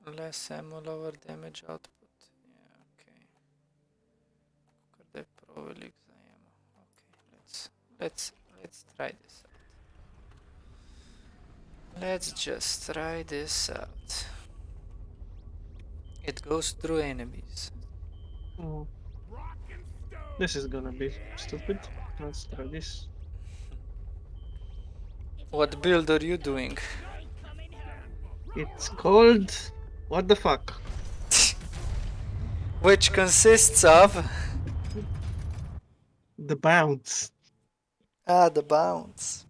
Less ammo, lower damage output. Yeah, okay. Kar Pro velik za ammo. Okay, let's try this out. Let's just try this out. It goes through enemies. Oh, this is gonna be stupid. Let's try this. What build are you doing? It's called... What the fuck? Which consists of The bounce. the bounce.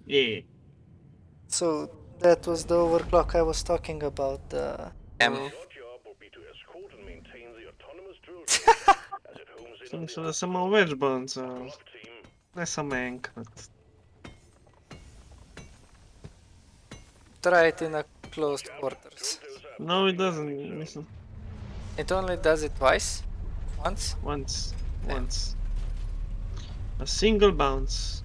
Yeah. So that was the overclock I was talking about. Well, so samo več bounceov. Ne samo enkrat. Try it in a closed quarters. No, it doesn't. Mislim, It only does it twice? Once? once. Damn. Once. A single bounce.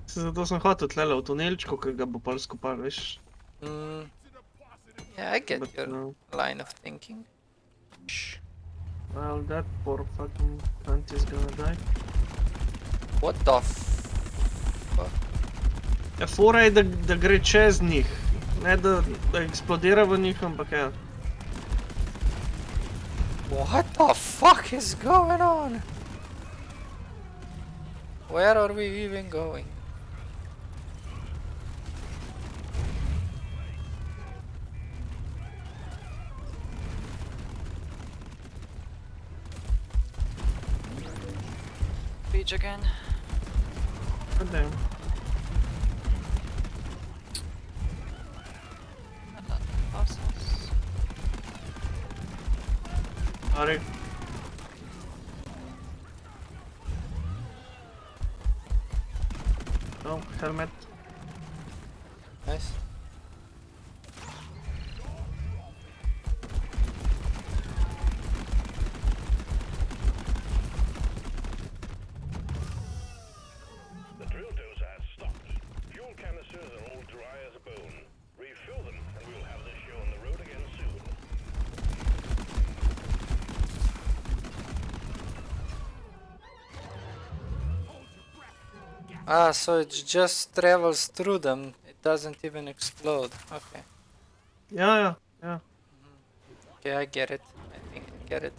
Zato sem hotel tlele v tunelčku, ki ga bo pol skupaj, veš. Yeah, I get But your no. line of thinking. Shh. Well, that poor fucking cunt is gonna die. What the fuck? Ja, fora je, da gre čez njih. Ne, da eksplodira v njih, ampak ja. What the fuck is going on? Where are we even going? Beach again. God damn. Fossils. Sorry. No, helmet. Nice. The drill dozer has stopped. Fuel canisters are all dry as a bone. Refill them, and we'll have this show on the road again soon. Ah, so it just travels through them. It doesn't even explode. Okay. Ja, ja. Okay, I get it. I think I get it.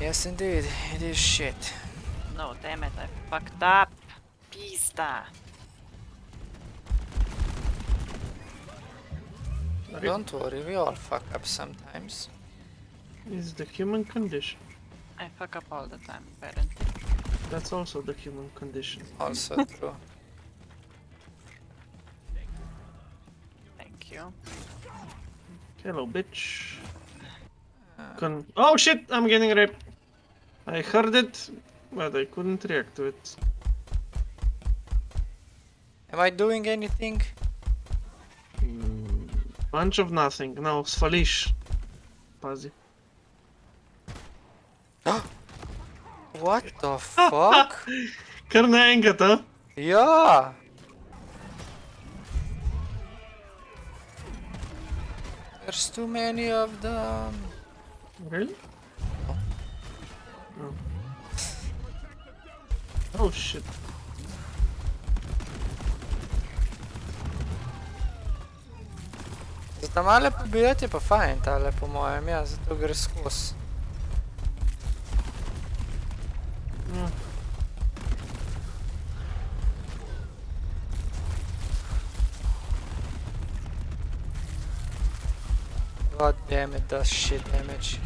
Yes, indeed. It is shit. No, damn it, I fucked up. Pista. Don't worry, we all fuck up sometimes. It's the human condition. I fuck up all the time, apparently. That's also the human condition. Also true. Thank you. Hello, bitch. Oh shit, I'm getting raped. I heard it, but I couldn't react to it. Am I doing anything? Bunch of nothing. No, svališ. Pazi. What the fuck? Kar naenkrat, a? Yeah! There's too many of them. Really? Oh. Oh shit. Za ta male pobijati je pa fajn tale po mojem, ja, zato gre skozi. God damn, it does shit damage.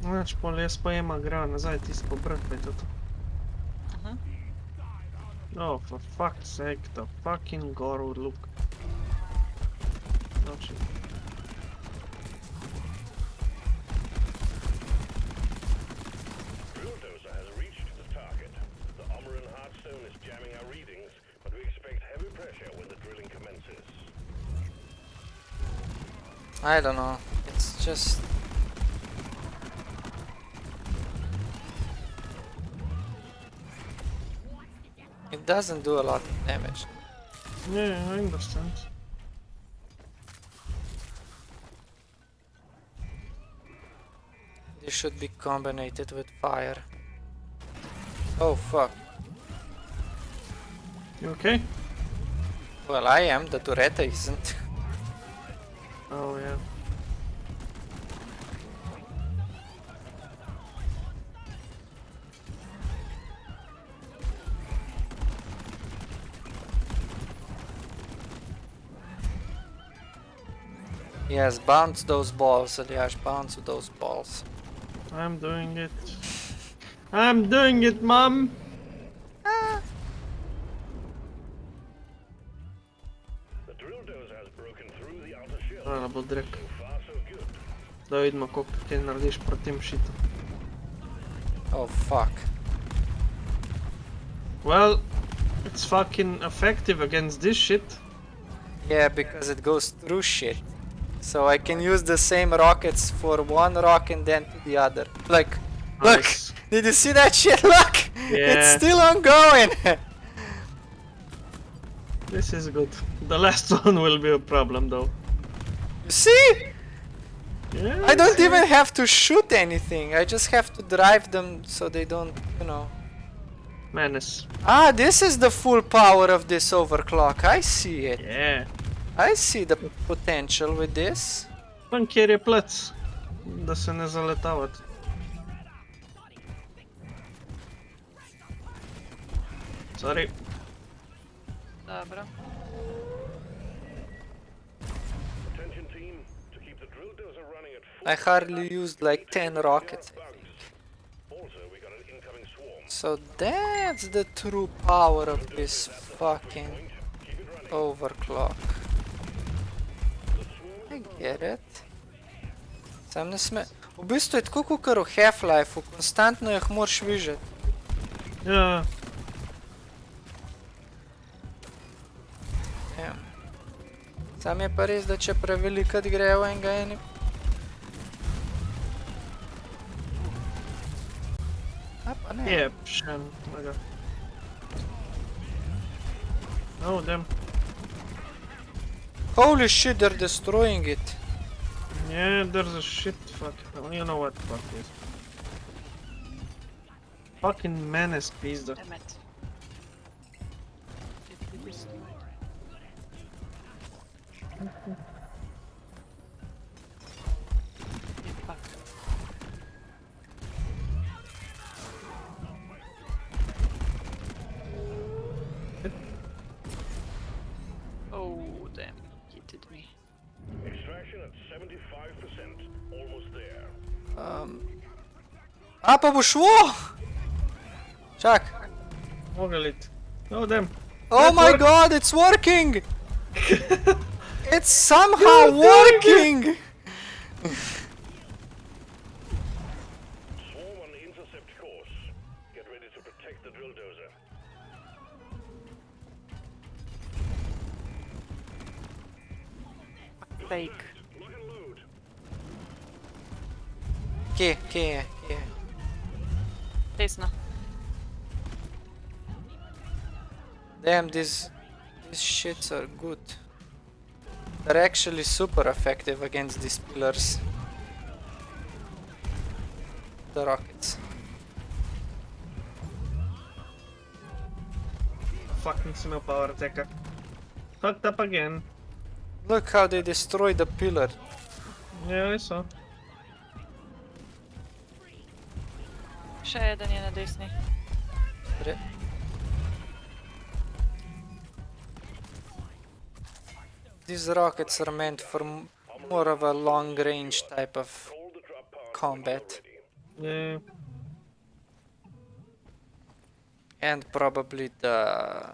Znači, pol jaz pa jema grejo nazaj tisto pobrat, pa je to to. Oh, for fuck's sake, the fucking Goru, look. Oh shit. Drill-dozer has reached the target. The Omeran Heartstone is jamming our readings, but we expect heavy pressure when the drilling commences. I don't know. It's just... It doesn't do a lot of damage. Yeah, I understand. This should be combined with fire. Oh fuck. You okay? Well, I am, the Tureta isn't. Oh yeah. Yes, bounce those balls, Elias, bounce those balls. I'm doing it. I'm doing it, mom! The drill-dozer has broken through the outer shell. Hvala bo drek. So far, so good. Da vidimo, koliko ti narediš proti tem šitu. Oh fuck. Well, it's fucking effective against this shit. Yeah, because it goes through shit. So I can use the same rockets for one rock and then to the other. Like, look! Nice. Did you see that shit? Look! It's Yeah. still ongoing! This is good. The last one will be a problem though. You see? Yeah. I don't even have to shoot anything. I just have to drive them so they don't, you know. Menace. Ah, this is the full power of this overclock. I see it. Yeah. I see the potential with this. Pan kjer je plec, da se ne zaletavati. Sorry. Dobro. Attention team, to keep the drill-dozer running at full I hardly used like 10 rockets. bugs. Also, we got an incoming swarm. So that's the true power of this fucking Keep it running. overclock. I get it. Sam ne sme... V bistvu je tako kakor v Half-Lifeu, konstantno jih moraš vižati. Ja. Ja. Sam je pa res, da če prevelikrat grejo enega eni... A pa ne. Je, še enega. Oh, damn. Holy shit, they're destroying it. Yeah, there's a shit fuck. You know what fuck is. Fucking menace pizda. Damn it. Did we destroy it? Yeah, fuck. Oh, damn. Hitted me. Extraction at 75%. Almost there. A, pa bo šlo! Čak. Moglit. Oh, damn. Oh That my worked. god, it's working! It's somehow working! Swarm on intercept course. Get ready to protect the drill-dozer. Fake. Lock and load. Kje je? Desno. Damn, these shits are good. They're actually super effective against these pillars. The rockets. Fucking smell power attacker. Fucked up again. Look how they destroy the pillar. Yeah, I saw. Še jeden je na desni. Re- These rockets are meant for more of a long range type of All the drop power combat. ready. Yeah. And probably the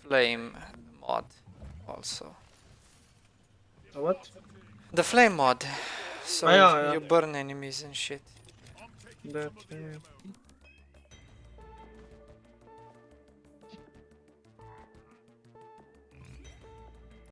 flame mod also. What? The flame mod. So Ah, yeah, yeah. you burn enemies and shit. That, yeah.